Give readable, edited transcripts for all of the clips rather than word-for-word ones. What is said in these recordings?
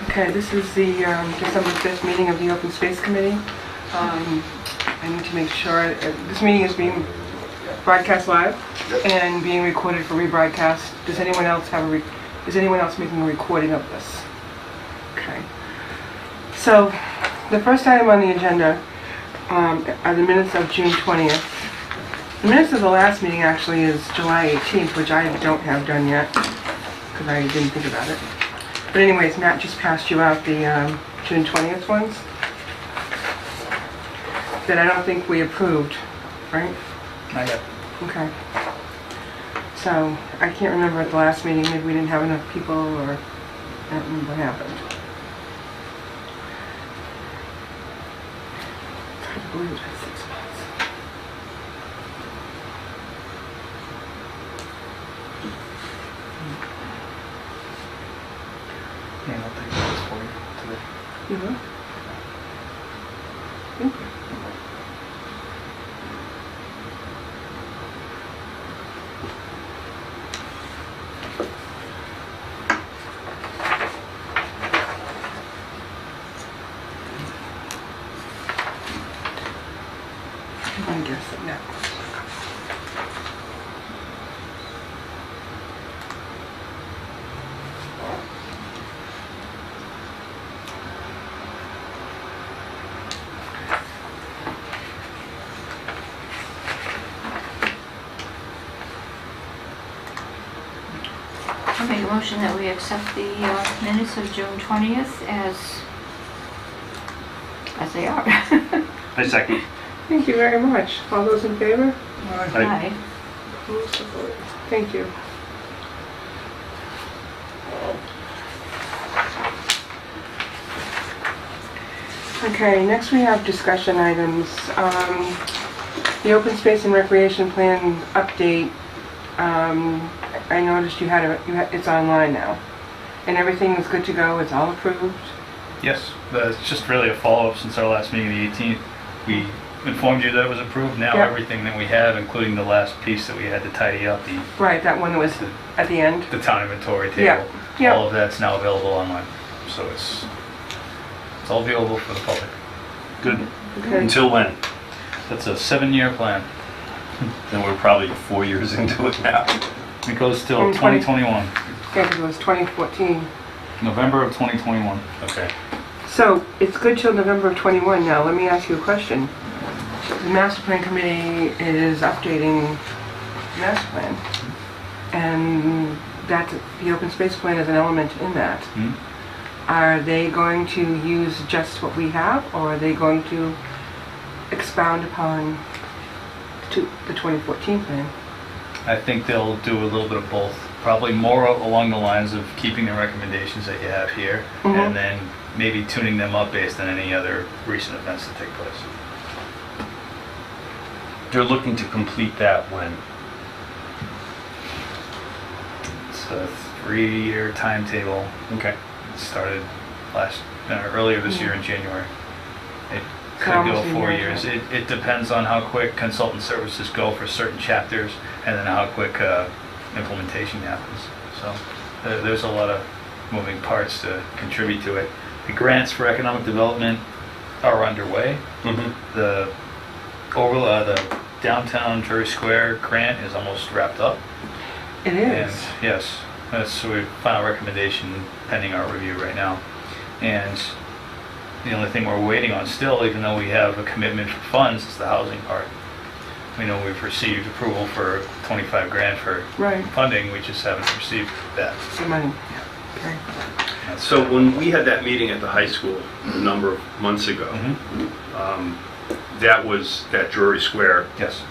Okay, this is the December 5th meeting of the Open Space Committee. I need to make sure, this meeting is being broadcast live and being recorded for rebroadcast. Does anyone else is anyone else making a recording of this? Okay. So, the first item on the agenda are the minutes of June 20th. The minutes of the last meeting actually is July 18th, which I don't have done yet, because I didn't think about it. But anyways, Matt just passed you out the June 20th ones that I don't think we approved, right? Not yet. Okay. So, I can't remember at the last meeting, maybe we didn't have enough people, or I don't remember what happened. I can't believe it's been 6 months. Yeah, I'll take those for you today. You will? Thank you. I guess it now. I make a motion that we accept the minutes of June 20th as they are. I second. Thank you very much. All those in favor? Aye. Opposed? So voted. Thank you. Okay, next we have discussion items. The open space and recreation plan update. I noticed it's online now, and everything is good to go. It's all approved. Yes, it's just really a follow-up since our last meeting, the 18th. We informed you that it was approved. Now Yep. everything that we have, including the last piece that we had to tidy up, Right, that one that was at the end. the town inventory Yeah. table, Yeah. all of that's now available online. So it's all available for the public. Good. Okay. Until when? That's a 7-year plan. And we're probably 4 years into it now. It goes till From 20 2021, Yeah, because it was 2014. November of 2021. Okay. So, it's good till November of 21 now. Let me ask you a question. The master plan committee is updating the master plan, and the open space plan is an element in that. Hmm? Are they going to use just what we have, or are they going to expound upon the 2014 plan? I think they'll do a little bit of both. Probably more along the lines of keeping the recommendations that you have here, Mhm. and then maybe tuning them up based on any other recent events that take place. They're looking to complete that when? It's a 3-year timetable. Okay. It started earlier this year in January. It could Almost go a 4 year, years. yeah. It depends on how quick consultant services go for certain chapters, and then how quick implementation happens. So there's a lot of moving parts to contribute to it. The grants for economic development are underway. Mm-hmm. The downtown Drury Square grant is almost wrapped up. It And is. yes, that's our final recommendation pending our review right now. And the only thing we're waiting on still, even though we have a commitment for funds, is the housing part. We know we've received approval for 25 grand for Right. funding, we just haven't received that. The money. Okay. That's- So when we had that meeting at the high school a number of months ago, Mhm. that was that Drury Square. Yes.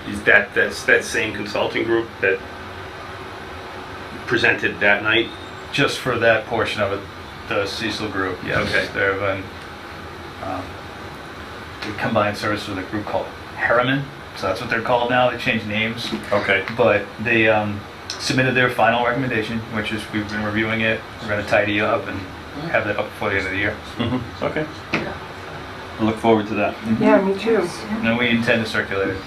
Is that's that same consulting group that presented that night? Just for that portion of it, the Cecil group, yes. Okay. There have been we combined services with a group called Harriman, so that's what they're called now. They changed names. Okay. But they submitted their final recommendation, which is we've been reviewing it. We're going to tidy up and have that up before the end of the year. Mm-hmm. Okay. I look forward to that. Yeah, me too. And then we intend to circulate it.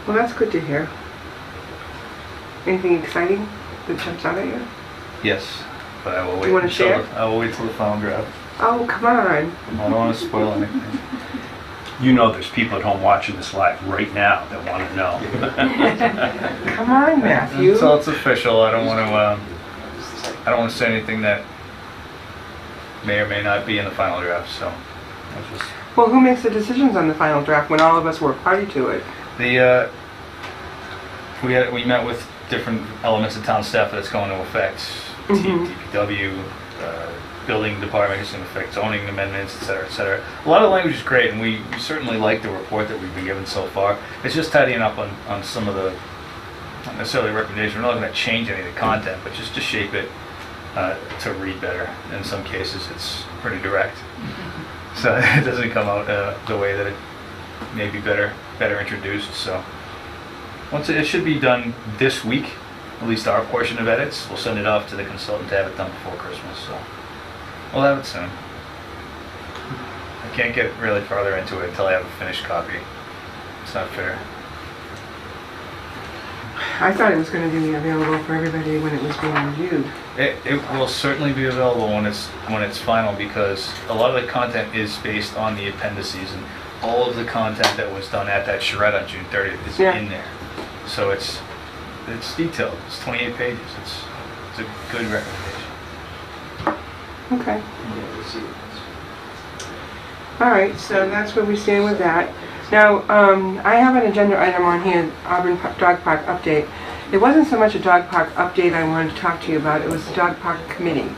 Well, that's good to hear. Anything exciting that jumps out at you? Yes, but I will wait. You wanna until share? I will wait till the final draft. Oh, come on. I don't want to spoil anything. You know there's people at home watching this live right now that want to know. Come on, Matthew. Until it's official, I don't want to. I don't want to say anything that may or may not be in the final draft. So, I'll just Well, who makes the decisions on the final draft when all of us were party to it? the. We met with different elements of town staff that's going to affect. Mhm. DPW, building department is going to affect zoning amendments, et cetera, et cetera. A lot of the language is great, and we certainly like the report that we've been given so far. It's just tidying up on some of the, not necessarily recommendations, we're not going to change any of the content, but just to shape it to read better. In some cases, it's pretty direct. So it doesn't come out the way that it may be better introduced. So it should be done this week, at least our portion of edits. We'll send it off to the consultant to have it done before Christmas. So we'll have it soon. I can't get really farther into it until I have a finished copy. It's not fair. I thought it was going to be available for everybody when it was being reviewed. It will certainly be available when it's final, because a lot of the content is based on the appendices, and all of the content that was done at that charrette on June 30th is Yeah. in there. So it's detailed. It's 28 pages. It's a good recommendation. Okay. All right, so that's where we stand with that. Now, I have an agenda item on here, Auburn Dog Park update. It wasn't so much a dog park update I wanted to talk to you about, it was the dog park committee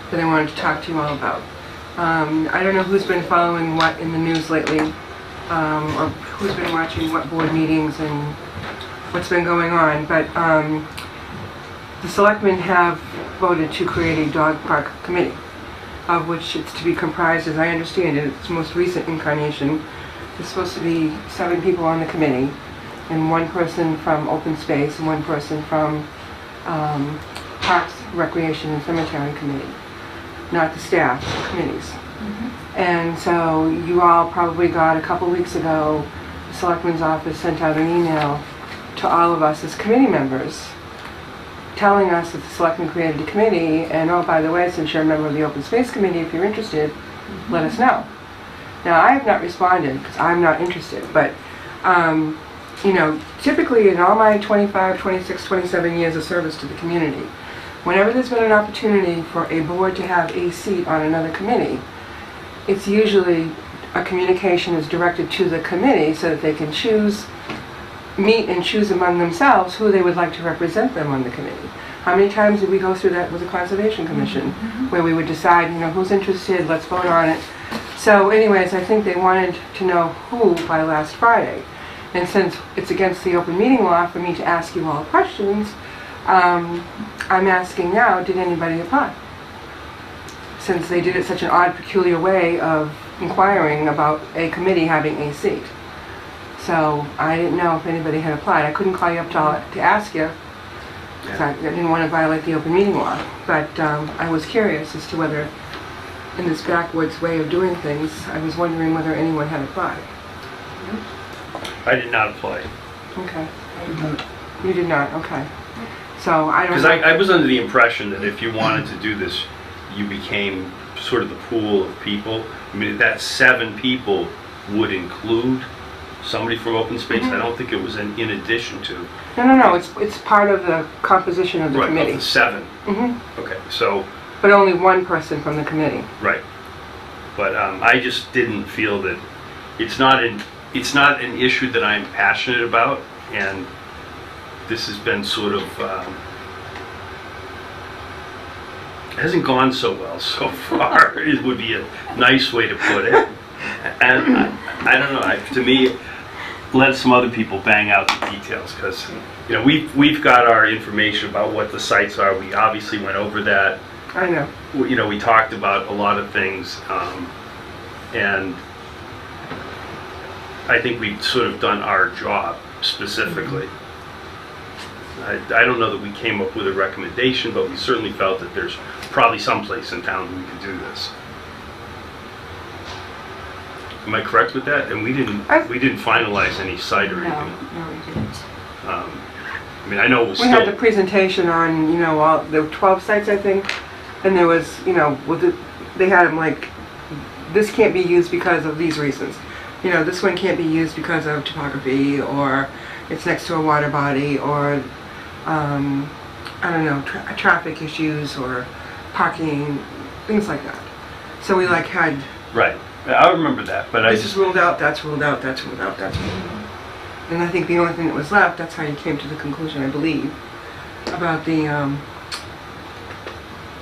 that I wanted to talk to you all about. I don't know who's been following what in the news lately, or who's been watching what board meetings and what's been going on, but the selectmen have voted to create a dog park committee, of which it's to be comprised, as I understand it, its most recent incarnation. There's supposed to be 7 people on the committee, and 1 person from open space and 1 person from Parks, Recreation, and Cemetery Committee. Not the staff, the committees. And so you all probably got a couple weeks ago, the Selectmen's office sent out an email to all of us as committee members telling us that the Selectmen created a committee, and oh, by the way, since you're a member of the Open Space Committee, if you're interested, let us know. Now, I have not responded because I'm not interested, but, you know, typically in all my 25, 26, 27 years of service to the community, whenever there's been an opportunity for a board to have a seat on another committee, it's usually a communication is directed to the committee so that they can meet and choose among themselves who they would like to represent them on the committee. How many times did we go through that with the Conservation Commission, where we would decide, you know, who's interested, let's vote on it. So anyways, I think they wanted to know who by last Friday. And since it's against the open meeting law for me to ask you all questions, I'm asking now, did anybody apply? Since they did it such an odd, peculiar way of inquiring about a committee having a seat. So I didn't know if anybody had applied. I couldn't call you up to ask you, because I didn't want to violate the open meeting law. But I was curious as to whether, in this backwards way of doing things, I was wondering whether anyone had applied. I did not apply. Okay. You did not, okay. So I don't Because know. I was under the impression that if you wanted to do this, you became sort of the pool of people. I mean, that 7 people would include somebody from open space. I don't think it was in addition to. No, it's part of the composition of the Right, committee. of the 7. Mm-hmm. Okay, so, But only 1 person from the committee. right. But I just didn't feel that, it's not an issue that I'm passionate about, and this has been sort of, hasn't gone so well so far. It would be a nice way to put it. And I don't know, to me, let some other people bang out the details, because, you know, we've got our information about what the sites are. We obviously went over that. I know. You know, we talked about a lot of things, and I think we've sort of done our job specifically. I don't know that we came up with a recommendation, but we certainly felt that there's probably someplace in town we could do this. Am I correct with that? And we didn't finalize any site or No, anything. no, we didn't. I mean, I know it was We had the still, presentation on, you know, all, there were 12 sites, I think, and there was, you know, they had them like, this can't be used because of these reasons. You know, this one can't be used because of topography, or it's next to a water body, or, I don't know, traffic issues, or parking, things like that. So we like had, right. I remember that, but I this is just, ruled out, that's ruled out, that's ruled out, that's ruled out. And I think the only thing that was left, that's how you came to the conclusion, I believe, about the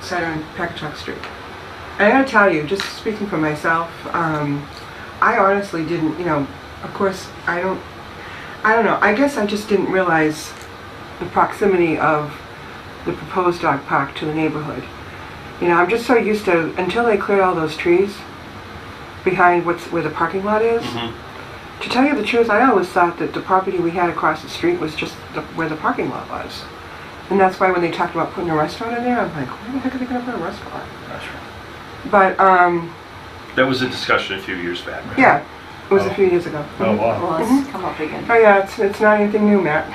site on Packagug Street. And I gotta tell you, just speaking for myself, I honestly didn't, you know, of course, I don't know, I guess I just didn't realize the proximity of the proposed dog park to the neighborhood. You know, I'm just so used to, until they cleared all those trees behind where the parking lot is, Mhm. to tell you the truth, I always thought that the property we had across the street was just where the parking lot was. And that's why when they talked about putting a restaurant in there, I'm like, where the heck are they gonna put a restaurant? That's right. But, that was a discussion a few years back. yeah, it was a Oh. few years ago. Oh, wow. Well, it's come up again. Oh yeah, it's not anything new, Matt.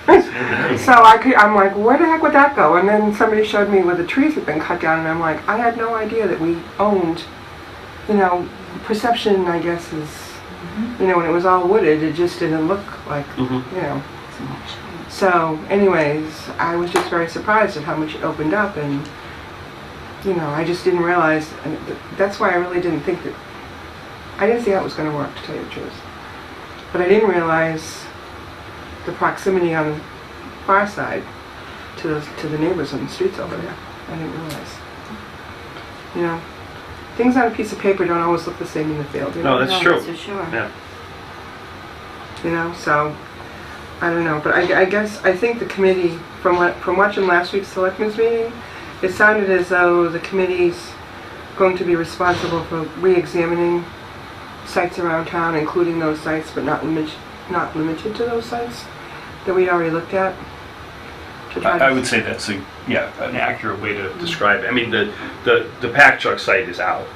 It's So I'm like, where the heck would that go? And then somebody showed me where the trees had been cut down, and I'm like, I had no idea that we owned, you know, perception, I guess, is, you know, when it was all wooded, it just didn't look like, Mhm. you know. So much. So anyways, I was just very surprised at how much it opened up, and, you know, I just didn't realize, and that's why I really didn't think that, I didn't see how it was going to work, to tell you the truth. But I didn't realize the proximity on the far side to the neighbors on the streets over there. I didn't realize. You know, things on a piece of paper don't always look the same in the field. You know? No, that's No, true. that's for sure. Yeah. You know, so I don't know, but I guess I think the committee, from watching last week's selectmen's meeting, it sounded as though the committee's going to be responsible for re-examining sites around town, including those sites, but not limited to those sites that we already looked at. To try I to- would say that's an accurate way to Describe it. I mean, the pack truck site is out.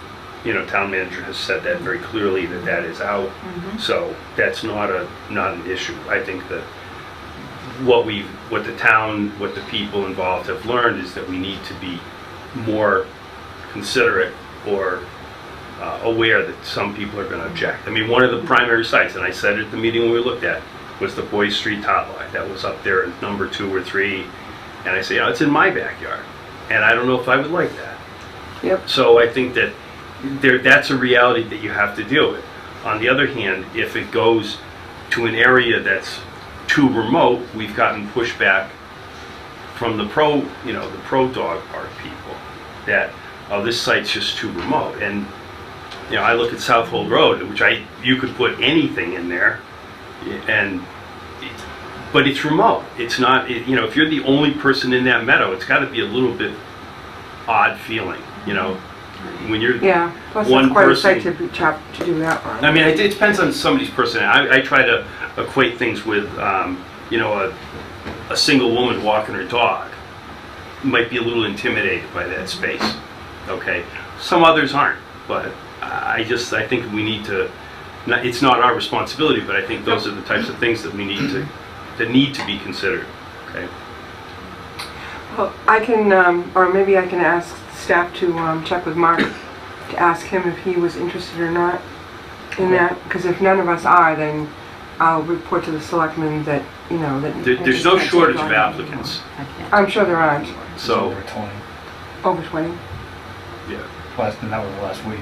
You know, town manager has said that very clearly, that that is out. So that's not an issue. I think that what the town, what the people involved have learned is that we need to be more considerate or aware that some people are going to object. I mean, one of the primary sites, and I said it at the meeting when we looked at, was the Boys Street tot line. That was up there at number 2 or 3. And I say, you know, it's in my backyard. And I don't know if I would like that. Yep. So I think that that's a reality that you have to deal with. On the other hand, if it goes to an area that's too remote, we've gotten pushback from the pro dog park people that, oh, this site's just too remote. And, you know, I look at South Hold Road, which you could put anything in there, but it's remote. It's not, you know, if you're the only person in that meadow, it's got to be a little bit odd feeling, you know, when you're Yeah, plus one it's quite person. a site to do that on. I mean, it depends on somebody's personality. I try to equate things with, you know, a single woman walking her dog might be a little intimidated by that space. Okay, some others aren't, but I think we need to. It's not our responsibility, but I think those are the types of things that need to be considered. Okay. Well, I can, or maybe I can ask staff to check with Mark to ask him if he was interested or not in that, because if none of us are, then I'll report to the selectmen that, you know, that... There's no shortage of applicants, I can't. I'm sure there aren't. It's so over 20. Over 20. yeah. And that was last week.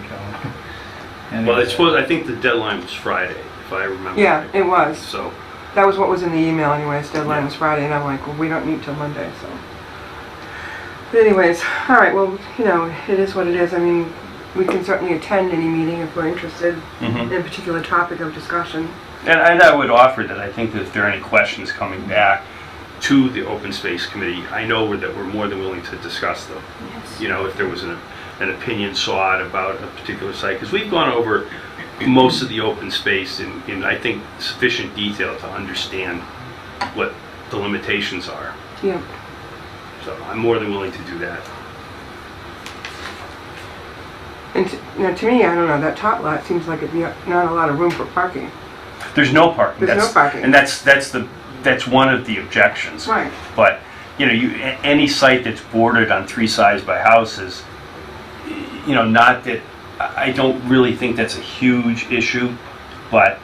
And Well, I think the deadline was Friday, if I remember. Yeah, right. it was. So. That was what was in the email anyways. Deadline Yeah. was Friday, and I'm like, well, we don't meet till Monday, so... But anyways, all right, well, you know, it is what it is. I mean, we can certainly attend any meeting if we're interested in a particular topic of discussion. And I would offer that I think that if there are any questions coming back, To the Open Space Committee, I know that we're more than willing to discuss them. Yes. You know, if there was an opinion sought about a particular site, because we've gone over most of the open space in I think sufficient detail to understand what the limitations are. Yeah. So I'm more than willing to do that. And you know, to me, I don't know, that top lot seems like it'd be not a lot of room for parking. there's no parking. There's no parking. And that's the that's one of the objections. Right. But, any site that's bordered on 3 sides by houses, not that, I don't really think that's a huge issue, but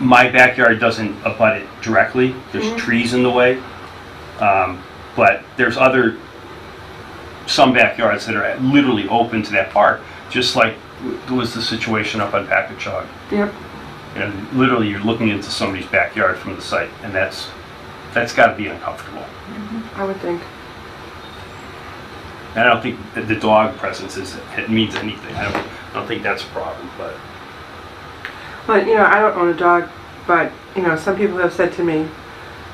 my backyard doesn't abut it directly. There's trees in the way. But there's some backyards that are literally open to that park, just like was the situation up on Packagug. Yep. Literally you're looking into somebody's backyard from the site, and that's got to be uncomfortable. I would think. And I don't think that the dog presence it means anything. I don't think that's a problem, but. But, I don't own a dog, but, some people have said to me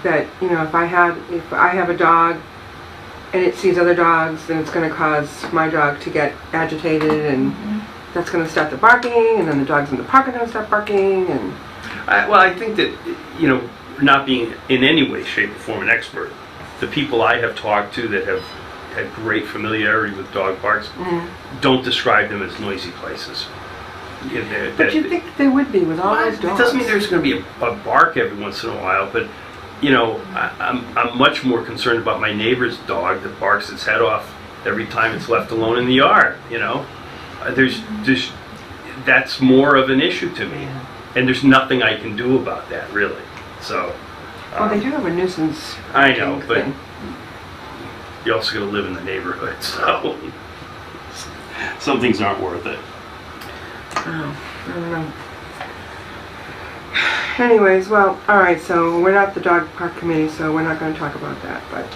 that, if I have a dog and it sees other dogs, then it's going to cause my dog to get agitated, and that's going to start the barking, and then the dogs in the park are going to start barking, and... I think that, not being in any way, shape, or form an expert, the people I have talked to that have had great familiarity with dog parks don't describe them as noisy places. But you think they would be with all those It dogs? doesn't mean there's going to be a bark every once in a while, but I'm much more concerned about my neighbor's dog that barks its head off every time it's left alone in the yard. That's more of an issue to me, and there's nothing I can do about that really. So. Well, they do have a nuisance. I know, but thing. you also got to live in the neighborhood, so some things aren't worth it. Oh, I don't know. Anyways, well, all right. So we're not the dog park committee, so we're not going to talk about that. But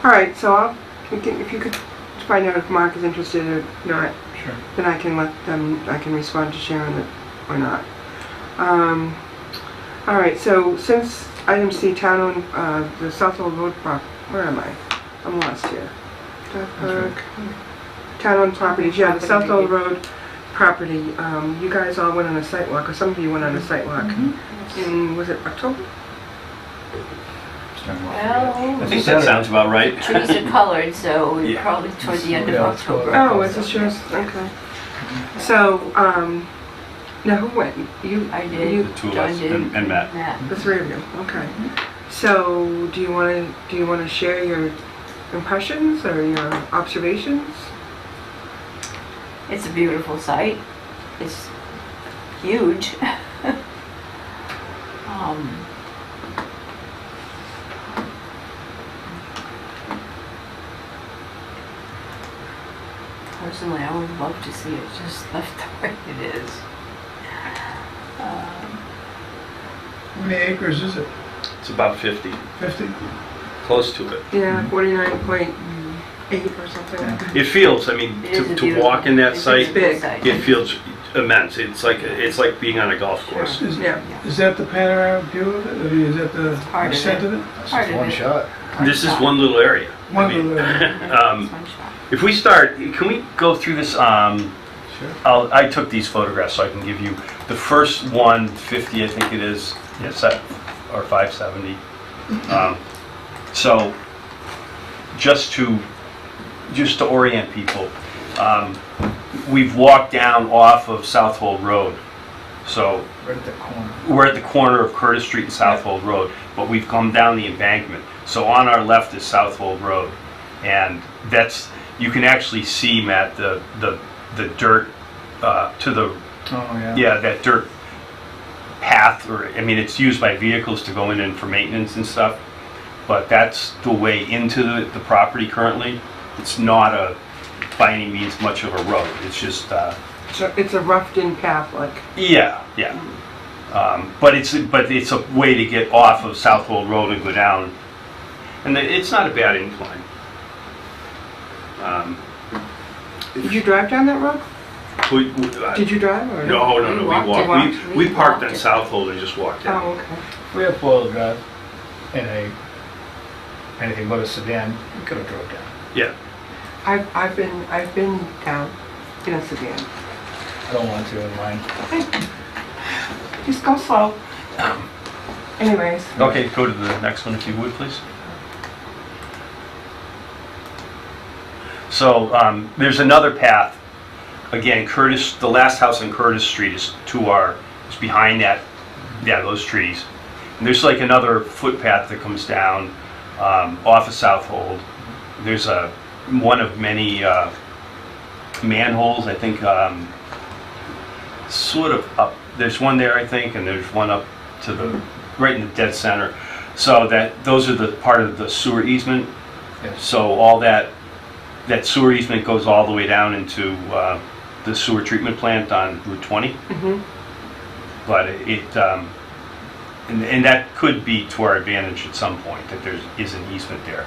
all right. So if you could find out if Mark is interested or not, Sure. then I can let them. I can respond to Sharon that or not. All right. So since item C, town owned the Southwold Road prop. Where am I? I'm lost here. Dog park. Town owned properties. Yeah, the Southwold Road property. You guys all went on a site walk, or some of you went on a site walk. In, was it October? Well, I think that sounds about right. trees are colored, so we're Yeah. probably towards the end of Yeah, let's go October. back. Oh, is this yours? Okay. So, now who went? You? I did. You, The 2 of John us did. and Matt. the 3 of you. Okay. So, do you want to share your impressions or your observations? It's a beautiful site. It's huge. Personally, I would love to see it just left the way it is. How many acres is it? It's about 50, 50? close to it. Yeah, 49.8 or something. It feels, I mean, It is a to beautiful- walk in that it's a site, beautiful big. site. it feels immense. It's like being on a golf course. Is, Yeah. is that the panoramic view of it? I mean, is that the Part of extent it. of it? Part of it. shot. This is one little area. I One mean, little area. It's one shot. If we start, Can we go through this? Sure. I took these photographs so I can give you the first one, 50, I think it is, or 570. So, just to orient people, we've walked down off of Southwold Road. So Right at the corner. we're at the corner of Curtis Street and Southwold Road, but we've come down the embankment. So on our left is Southwold Road, and you can actually see, Matt, the dirt to the Oh, yeah. that dirt path, it's used by vehicles to go in and for maintenance and stuff, but that's the way into the property currently. It's not by any means much of a road. It's just So it's a roughed-in path, like. yeah. But it's a way to get off of Southwold Road and go down, and it's not a bad incline. Did you drive down that road? Did you drive or? No, We we walked walked. it. We We parked walked on it. Southwold and just walked down. Oh, okay. We have four-wheel drive and anything but a sedan. We could have drove down. Yeah. I've been down in a sedan. I don't want to in mine. Just go slow. Anyways, Okay, go to the next one if you would, please. So there's another path. Again, the last house on Curtis Street is behind those trees. There's like another footpath that comes down off of Southold. There's one of many manholes, I think, sort of up. There's one there, I think, and there's one up to the right in the dead center. So those are the part of the sewer easement. Yes. So all that sewer easement goes all the way down into the sewer treatment plant on Route 20. But and that could be to our advantage at some point, that there is an easement there.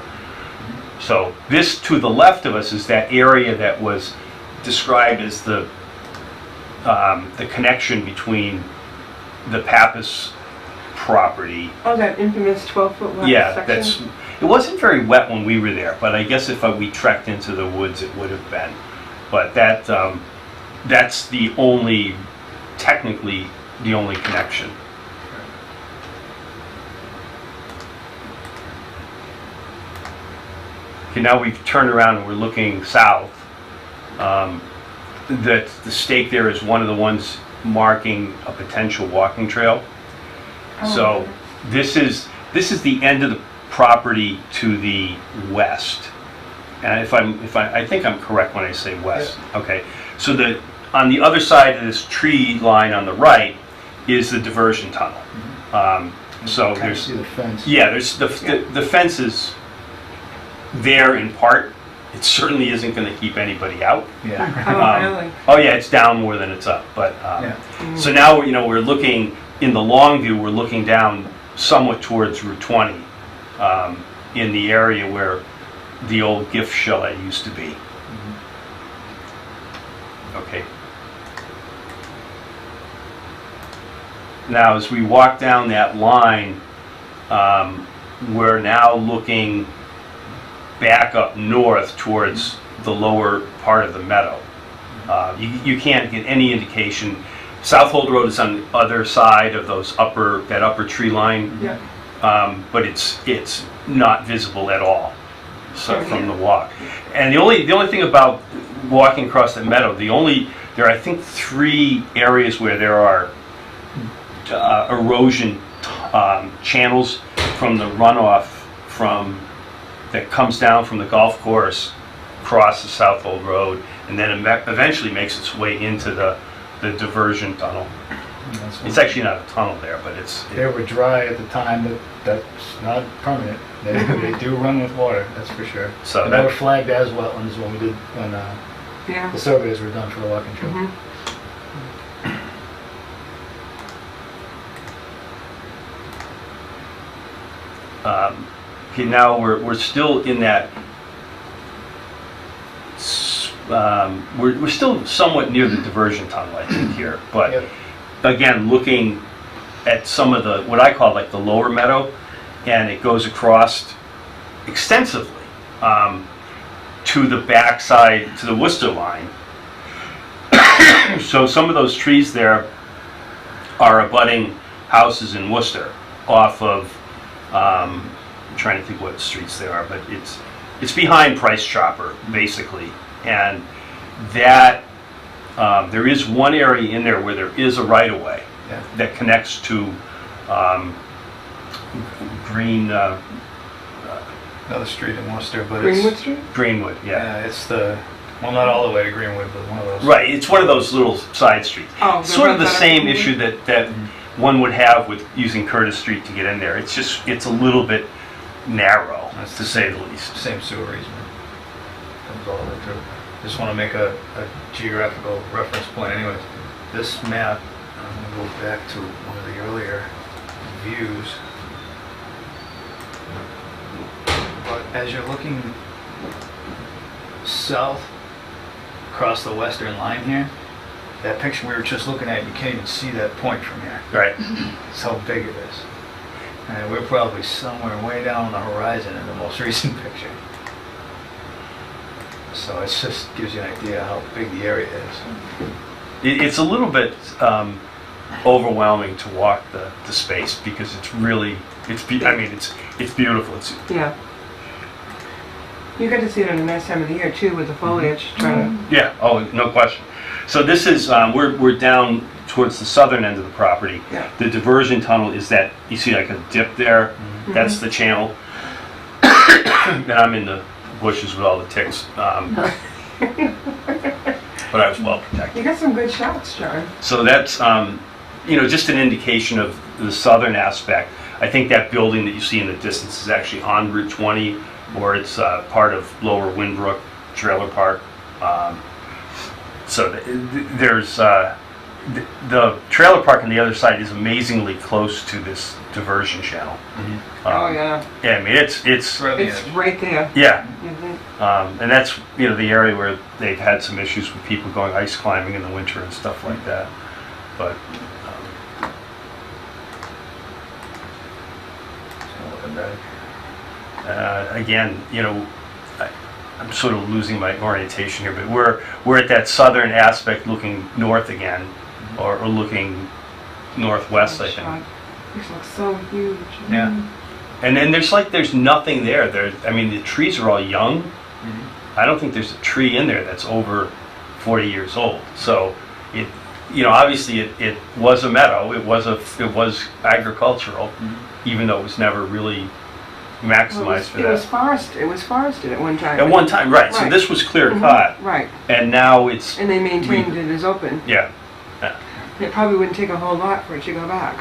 So this to the left of us is that area that was described as the connection between the Pappas property. Oh, that infamous 12-foot wide Yeah, section? it wasn't very wet when we were there, but I guess if we trekked into the woods, it would have been. But that's technically the only connection. Okay, now we've turned around and we're looking south. The stake there is one of the ones marking a potential walking trail. So this is the end of the property to the west. And I think I'm correct when I say west. Okay. So on the other side of this tree line on the right is the diversion tunnel. So Kind of there's see the fence. yeah, there's the fence is there in part. It certainly isn't going to keep anybody out. Yeah. Oh, really? Oh yeah, it's down more than it's up. But Yeah. so now we're looking in the long view. We're looking down somewhat towards Route 20 in the area where the old gift chalet used to be. Okay. Now, as we walk down that line, we're now looking back up north towards the lower part of the meadow. You can't get any indication. Southold Road is on the other side of that upper tree line, Yeah. but it's not visible at all. So from the walk, and the only thing about walking across the meadow, there are I think 3 areas where there are erosion channels from the runoff that comes down from the golf course, crosses Southold Road, and then eventually makes its way into the diversion tunnel. It's actually not a tunnel there, but They were dry at the time, but that's not permanent. They do run with water, that's for sure. So And they were flagged as wetlands when Yeah. the surveys were done for the walking trail. Mhm. okay, now we're still in that. We're still somewhat near the diversion tunnel, I think, here. But Yep. again, looking at some of what I call like the lower meadow, and it goes across extensively to the backside, to the Worcester line. So some of those trees there are abutting houses in Worcester off of, I'm trying to think what streets they are, but it's behind Price Chopper, basically. And that, there is one area in there where there is a right-of-way Yeah. that connects to Another street in Worcester, but Greenwood Street? Greenwood, yeah. it's not all the way to Greenwood, but one of those. Right, it's one of those little side streets. Oh, Sort of the that's same Greenwood? issue that one would have with using Curtis Street to get in there. It's a little bit narrow, to say the least. Same sewer easement. Comes all the way through. Just want to make a geographical reference point anyways. This map, I'm going to go back to one of the earlier views. But as you're looking south across the western line here, that picture we were just looking at, you can't even see that point from here. Right. That's how big it is. And we're probably somewhere way down on the horizon in the most recent picture. So it just gives you an idea how big the area is. It's a little bit overwhelming to walk the space because it's beautiful. Yeah. You got to see it on a nice time of the year too, with the foliage trying to. Yeah. Oh, no question. So this is we're down towards the southern end of the property. Yeah. The diversion tunnel is that, you see like a dip there? That's the channel. And I'm in the bushes with all the ticks. But I was well protected. You got some good shots, John. So that's, just an indication of the southern aspect. I think that building that you see in the distance is actually on Route 20, or it's part of Lower Winbrook Trailer Park. So there's, the trailer park on the other side is amazingly close to this diversion channel. Oh, yeah. Yeah, I mean, it's Right on the It's edge. right there. yeah. Mhm. And that's, the area where they've had some issues with people going ice climbing in the winter and stuff like that. But, So looking back. again, I'm sort of losing my orientation here, but we're at that southern aspect looking north again, or looking northwest, I think. Shot. This looks so huge. Yeah. And then there's nothing there. The trees are all young. I don't think there's a tree in there that's over 40 years old. So it, obviously it was a meadow. It was agricultural, even though it was never really maximized for It was that. forested. It was forested at one time. At one time, right. So Right. this was clear Mhm. cut, Right. and now it's, And they maintained it as open. yeah. It probably wouldn't take a whole lot for it to go back.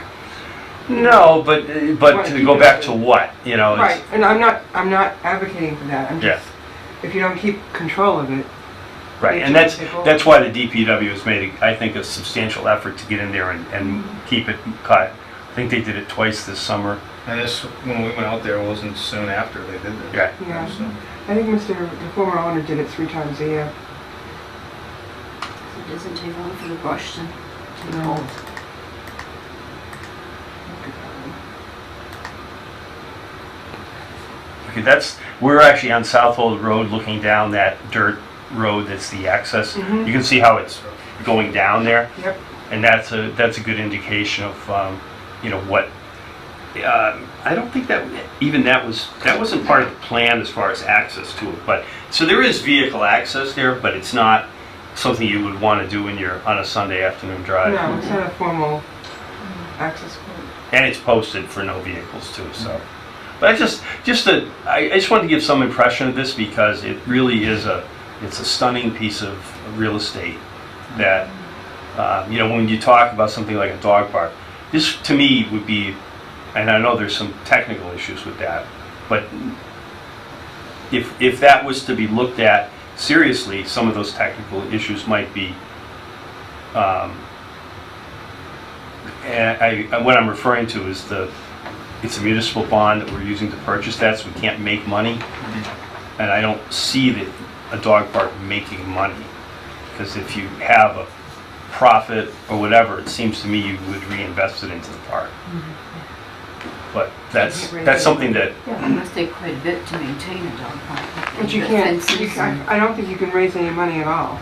No, but Wanna to keep go it back open. to what, it's- Right, and I'm not advocating for that. I'm Yeah. just, if you don't keep control of it, Right, Nature and will take over. that's why the DPW has made, I think, a substantial effort to get in there and keep it cut. I think they did it twice this summer. And this, when we went out there, it wasn't soon after they did this. Yeah. Yeah. So, I think the former owner did it 3 times a year. It doesn't take long for the brush to take No. hold. Look at that one. Okay, we're actually on Southold Road looking down that dirt road that's the access. Mhm. You can see how it's going down there, Yep. and that's a good indication of, what, I don't think that wasn't part of the plan as far as access to it, but, so there is vehicle access there, but it's not something you would want to do on a Sunday afternoon drive. No, it's not a formal access point. And it's posted for no vehicles too, so. But I just wanted to give some impression of this because it really is it's a stunning piece of real estate that, when you talk about something like a dog park, this to me would be, and I know there's some technical issues with that, but if that was to be looked at seriously, some of those technical issues might be, and what I'm referring to is it's a municipal bond that we're using to purchase that, so we can't make money. And I don't see a dog park making money, because if you have a profit or whatever, it seems to me you would reinvest it into the park. But that's something that, Yeah, it must take quite a bit to maintain a dog park. But you The can't, fences and- I don't think you can raise any money at all.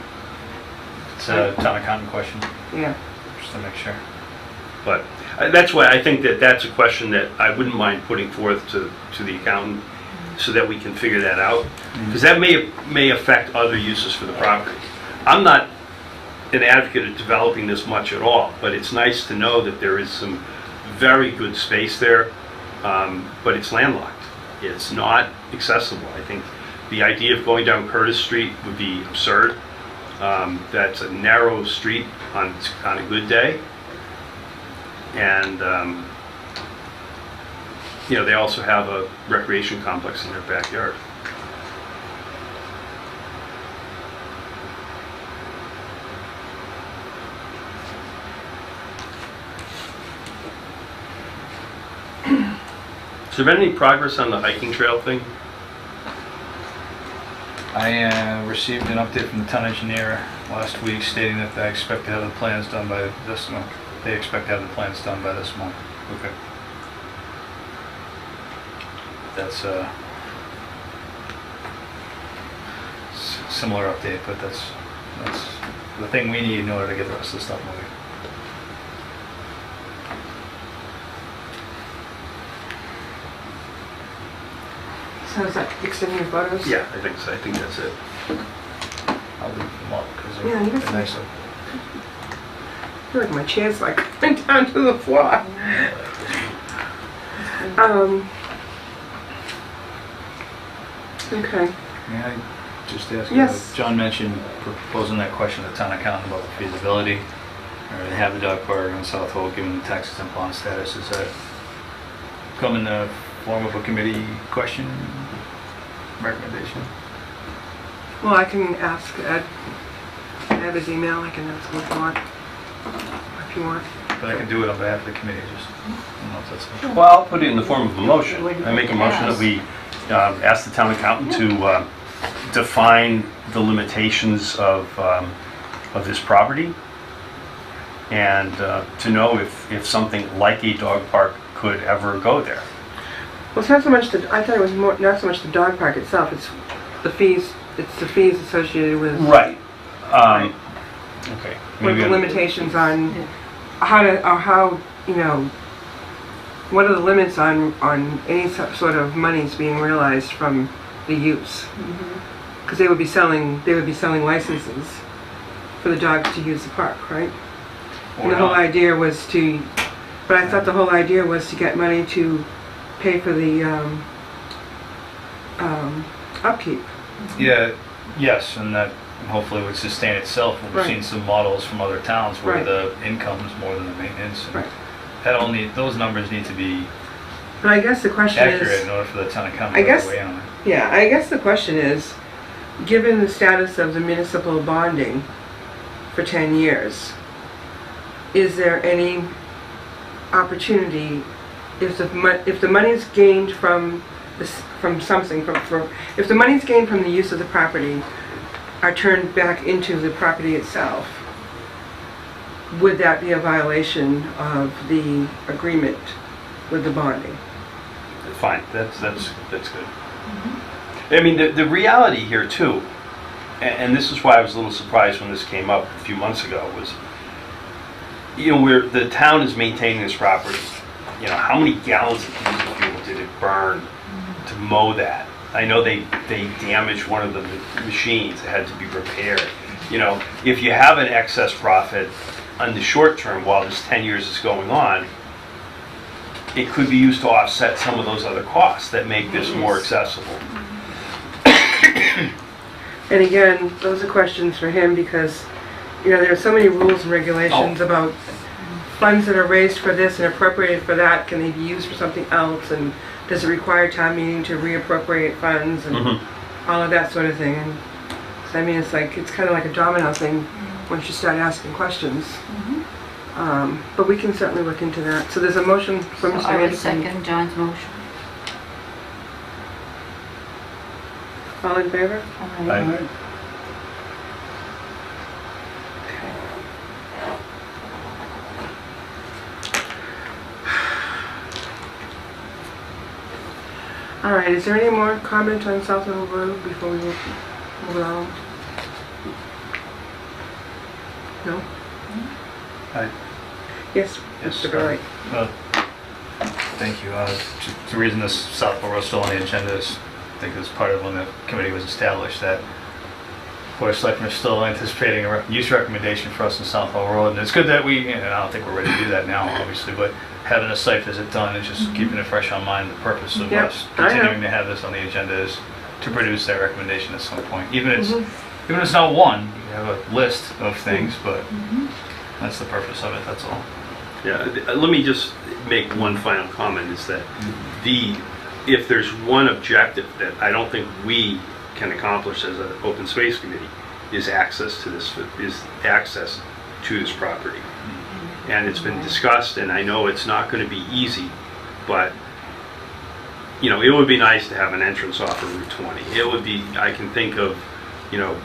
it's a town accountant question, Yeah. just to make sure. But that's why I think that's a question that I wouldn't mind putting forth to the accountant, so that we can figure that out. Because that may affect other uses for the property. I'm not an advocate of developing this much at all, but it's nice to know that there is some very good space there, but it's landlocked. It's not accessible. I think the idea of going down Curtis Street would be absurd. That's a narrow street on a good day. And, they also have a recreation complex in their backyard. Has there been any progress on the hiking trail thing? I received an update from the town engineer last week stating that they expect to have the plans done by this month. They expect to have the plans done by this month. okay. That's a similar update, but that's the thing we need in order to get the rest of the stuff moving. So is that extending your photos? Yeah, I think so. I think that's it. I'll leave them up because Yeah, you they're can- nice. feel like my chair's like going down to the floor. Okay. May I just ask? Yes. John mentioned proposing that question to the town accountant about the feasibility, or to have the dog park on South Hole given the tax exempt bond status. Does that come in the form of a committee question, recommendation? Well, I can ask Ed. I have his email. I can ask him if you want. But I can do it on behalf of the committee, just, I don't know if that's... Well, I'll put it in the form of a motion. I make a motion that we ask the town accountant to define the limitations of this property, and to know if something like a dog park could ever go there. Well, it's not so much I thought it was more, not so much the dog park itself. It's the fees. It's the fees associated with Right. Right. Okay. with the limitations on how you know, what are the limits on any sort of monies being realized from the use? Because they would be selling licenses for the dogs to use the park, right? And Or the whole not. idea was to, but I thought the whole idea was to get money to pay for the upkeep. Yeah, yes, and that hopefully would sustain itself. We've Right. seen some models from other towns where Right. the income is more than the maintenance. And Right. that only, those numbers need to be But I guess the question accurate is, in order for the town accountant I to guess- weigh in on it. yeah, I guess the question is, given the status of the municipal bonding for 10 years, is there any opportunity, if the money's gained from something, if the money's gained from the use of the property are turned back into the property itself, would that be a violation of the agreement with the bonding? Fine, that's good. I mean, the reality here too, and this is why I was a little surprised when this came up a few months ago, was, you know, the town is maintaining this property. You know, how many gallons of diesel fuel did it burn to mow that? I know they damaged one of the machines, it had to be repaired. You know, if you have an excess profit on the short term while this 10 years is going on, it could be used to offset some of those other costs that make this more accessible. And again, those are questions for him because, you know, there are so many rules and regulations about funds that are raised for this and appropriated for that. Can they be used for something else? And does it require town meeting to reappropriate funds and all of that sort of thing? And so, I mean, it's kind of like a domino thing once you start asking questions. But we can certainly look into that. So there's a motion from Mr. I would Anderson. second John's motion. All in favor? Aye. All right, is there any more comment on South Hill Road before we move along? No? Aye. Yes, Yes, Mr. Burley. Thank you. The reason this South Pole Road is still on the agenda is, I think it was part of when the committee was established, that Board of Selectmen are still anticipating a use recommendation for us in South Pole Road. And it's good that we, and I don't think we're ready to do that now, obviously, but having a site visit done and just keeping it fresh on mind, the purpose of Yep, us I know. continuing to have this on the agenda is to produce that recommendation at some point. Even if it's not one, you have a list of things, but that's the purpose of it, that's all. Yeah, let me just make one final comment, is that if there's one objective that I don't think we can accomplish as an open space committee, is access to this property. And it's been discussed, and I know it's not going to be easy, but you know, it would be nice to have an entrance off of Route 20. It would be, I can think of, you know,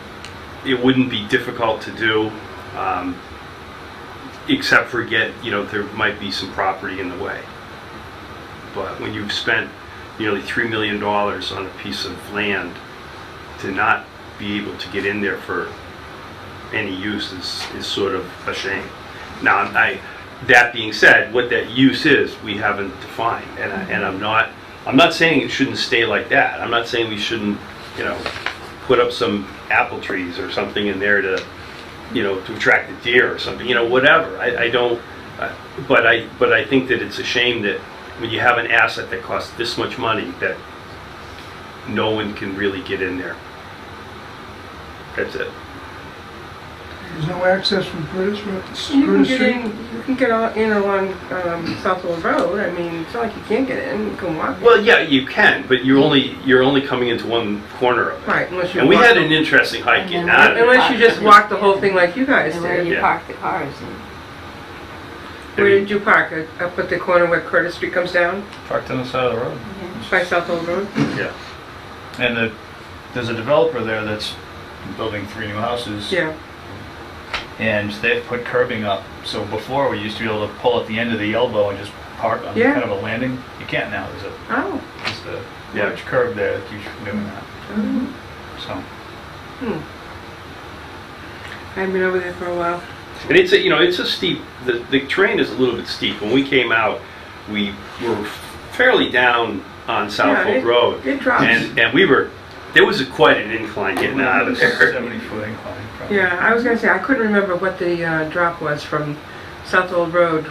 it wouldn't be difficult to do, except for there might be some property in the way. But when you've spent nearly $3 million on a piece of land, to not be able to get in there for any use is sort of a shame. Now, that being said, what that use is, we haven't defined, and I'm not saying it shouldn't stay like that. I'm not saying we shouldn't, put up some apple trees or something in there to to attract a deer or something, whatever. I don't, but I think that it's a shame that when you have an asset that costs this much money, that no one can really get in there. That's it. There's no access from Curtis, You can Curtis get Street? in, you can get in along Southwold Road. I mean, it's not like you can't get in, you can walk. Well, yeah, you can, but you're only coming into one corner of it. Right, unless you And we walk had the- an interesting hike And getting then- out of it. Unless you just walk the whole thing like you guys And where did. you Yeah. park the cars and. Where did you park? Up at the corner where Curtis Street comes down? Parked on the side of the road. By Southwold Road? Yeah. And there's a developer there that's building 3 new houses. Yeah. And they've put curbing up. So before, we used to be able to pull at the end of the elbow and just park on Yeah. kind of a landing. You can't now. Oh. There's a Yeah. large curb there that keeps you from doing that. Hmm. So, I haven't been over there for a while. And it's a steep, the terrain is a little bit steep. When we came out, we were fairly down on Southwold Road. It drops. And there was quite an incline getting out of there. 70-foot incline. Probably. Yeah, I was gonna say, I couldn't remember what the drop was from Southwold Road,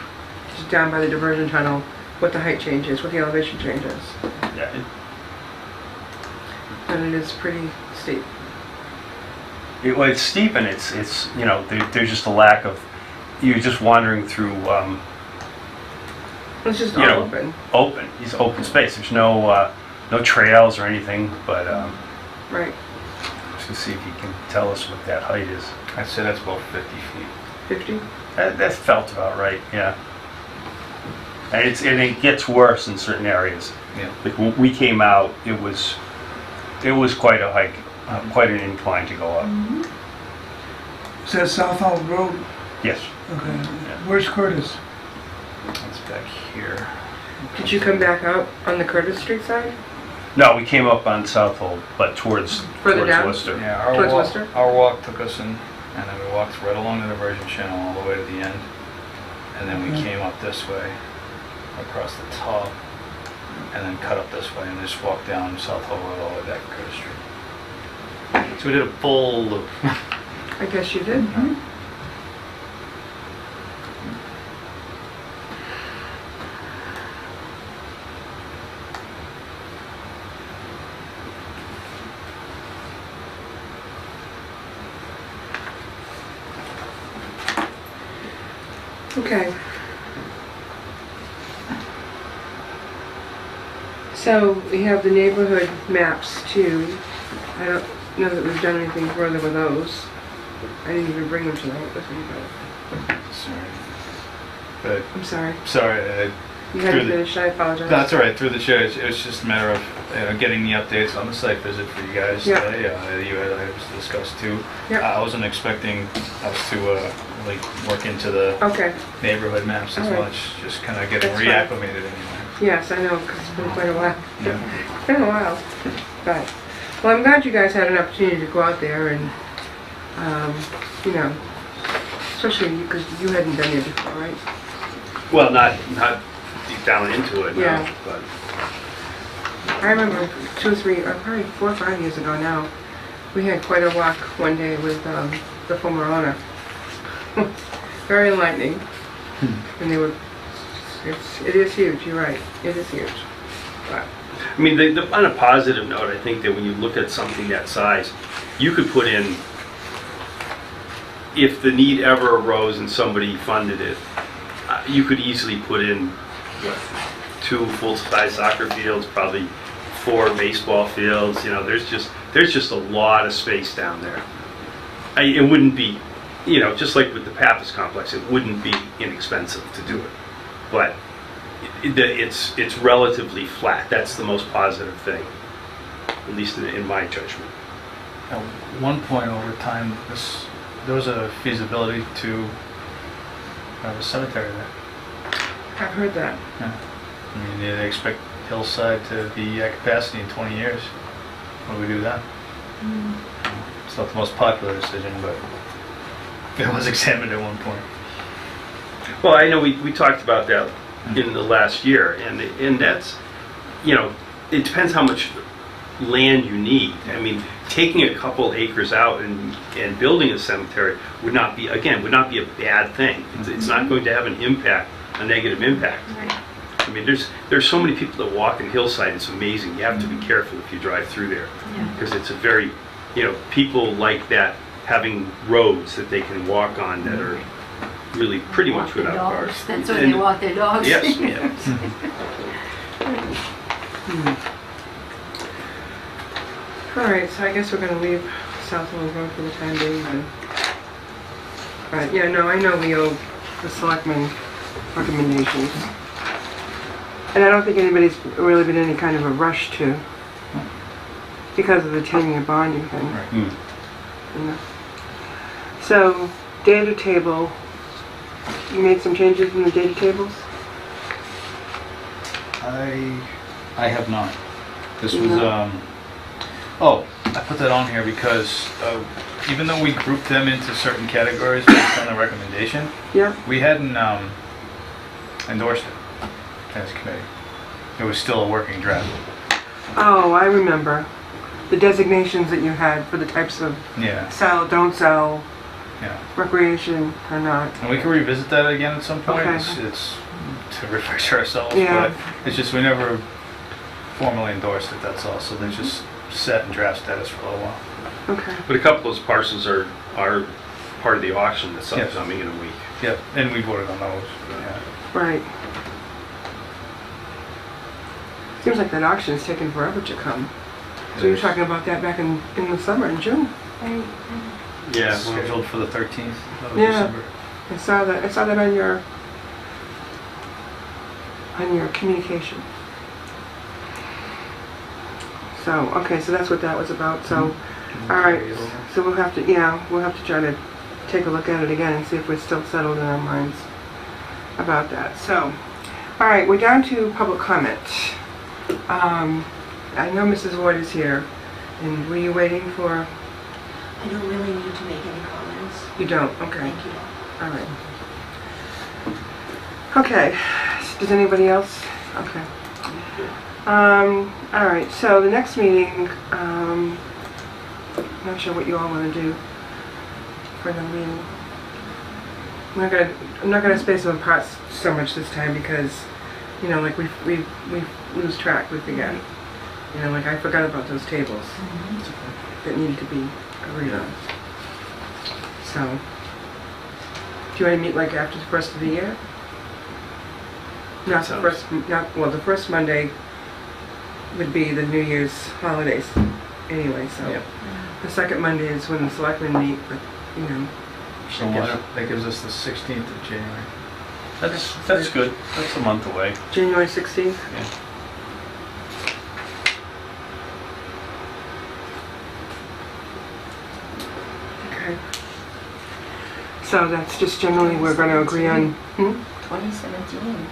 just down by the diversion tunnel, what the height change is, what the elevation change is. Yeah. But it is pretty steep. Well, it's steep and it's there's just a lack of, you're just wandering through It's just You all know, open. it's open space. There's no trails or anything, but Right. to see if you can tell us what that height is. I'd say that's about 50 feet. 50? That felt about right, yeah. And it gets worse in certain areas. Yeah. Like when we came out, it was quite a hike, quite an incline to go up. Is that Southwold Road? Yes. Okay. Where's Curtis? That's back here. Did you come back out on the Curtis Street side? No, we came up on Southwold, but towards Further down? Worcester. Yeah, Towards Worcester? our walk took us in, and then we walked right along the diversion channel all the way to the end. And then we came up this way, across the top, and then cut up this way, and just walked down Southwold Road all the way back to Curtis Street. So we did a full loop. I guess you did. Okay. So we have the neighborhood maps too. I don't know that we've done anything further with those. I didn't even bring them tonight with me, but Sorry. But, I'm sorry. sorry, You hadn't Through the- finished, I apologize. no, that's all right. Through the chair, it was just a matter of getting the updates on the site visit for you guys Yeah. today. You had items to discuss too. Yeah. I wasn't expecting us to really work into the Okay, neighborhood maps as All right. much, just kind of getting That's fine. reacclimated anyway. yes, I know, because it's been quite a while. Yeah. It's been a while, but, well, I'm glad you guys had an opportunity to go out there and, especially because you hadn't been there before, right? Well, not deep down into it, no, Yeah. but I remember 2 or 3, probably 4 or 5 years ago now, we had quite a walk one day with the former owner. Very enlightening. And they were, it is huge, you're right, it is huge. But, I mean, on a positive note, I think that when you look at something that size, you could put in, if the need ever arose and somebody funded it, you could easily put in, 2 full-size soccer fields, probably 4 baseball fields, there's just a lot of space down there. It wouldn't be, just like with the Pappas complex, it wouldn't be inexpensive to do it. But it's relatively flat. That's the most positive thing, at least in my judgment. At one point over time, there was a feasibility to have a cemetery there. I've heard that. Yeah. I mean, they expect Hillside to be at capacity in 20 years. What do we do then? It's not the most popular decision, but it was examined at one point. Well, I know we talked about that in the last year, and that's, it depends how much land you need. I mean, taking a couple acres out and building a cemetery would not be a bad thing. It's not going to have an impact, a negative impact. Right. I mean, there's so many people that walk in Hillside, it's amazing. You have to be careful if you drive through there. Yeah. Because it's a very, people like that, having roads that they can walk on that are really pretty much Walk their without dogs. cars. That's where And- they walk their dogs. Yes, yes. All right, so I guess we're gonna leave Southwold Road for the time being then. But, yeah, no, I know we owe the selectmen recommendations. And I don't think anybody's really been in any kind of a rush to, because of the 10-year bonding thing. Right. You know. So, data table, you made some changes in the data tables? I have not. This was, No. I put that on here because even though we grouped them into certain categories based on the recommendation, Yeah, we hadn't endorsed it as a committee. It was still a working draft. oh, I remember. The designations that you had for the types of Yeah, sell, don't sell, yeah. recreation or not. And we can revisit that again at some point. Okay. It's to refresh ourselves, Yeah. but it's just we never formally endorsed it, that's all. So they're just set in draft status for a little while. Okay. But a couple of those parcels are part of the auction that's Yes. upcoming in a week. Yep, and we voted on those. Yeah. Right. Seems like that auction's taken forever to come. So you're talking about that back in the summer, in June? Yeah. Scheduled for the 13th of Yeah. December. I saw that on your communication. So, okay, so that's what that was about, so, all right, so we'll have to try to take a look at it again and see if we're still settled in our minds about that. So, all right, we're down to public comment. I know Mrs. Ward is here, and were you waiting for, I don't really need to make any comments. you don't, okay, Thank you. all right. Okay, does anybody else? Okay. All right, so the next meeting, not sure what you all want to do for the meeting. I'm not gonna space them apart so much this time because, like we lose track, we forget. Like I forgot about those tables that needed to be agreed on. So, do you want to meet like after the first of the year? Not the first, the first Monday would be the New Year's holidays anyway, so. Yep. The second Monday is when the selectmen meet, but, So that gives us the 16th of January. That's good. That's a month away. January 16th? Yeah. Okay. So that's just generally, we're gonna agree on, 2017.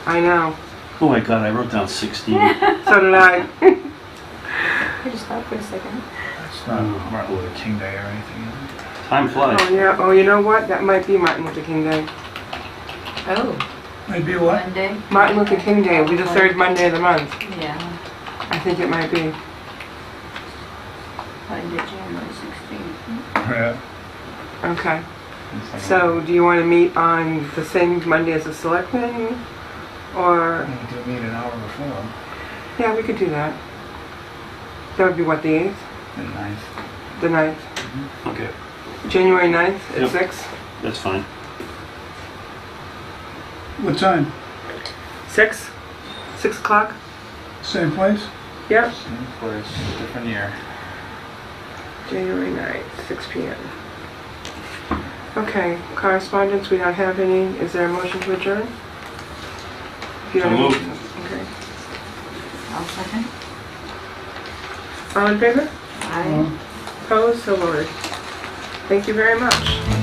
I know, Oh my God, I wrote down 16. so did I. I just thought for a second. It's not Martin Luther King Day or anything. is it? Time flies. Oh, yeah, oh, you know what? That might be Martin Luther King Day. Oh, Might be what? Monday? Martin Luther King Day will be the third Monday of the month. Yeah, I think it might be. Monday, January 16th. Yeah. Okay. It's like- So do you want to meet on the same Monday as the selectmen? Or, We do meet an hour before, yeah, we could do that. That would be what, the 8th? the 9th. The 9th? Okay, January 9th at Yep. 6? that's fine. What time? 6? 6 o'clock? Same place? Yep. Same place, different year. January 9th, 6 p.m. Okay, correspondence, we don't have any. Is there a motion to adjourn? If you So don't- moved. Okay. I'll second. All in favor? Aye. Opposed? So voted. Thank you very much.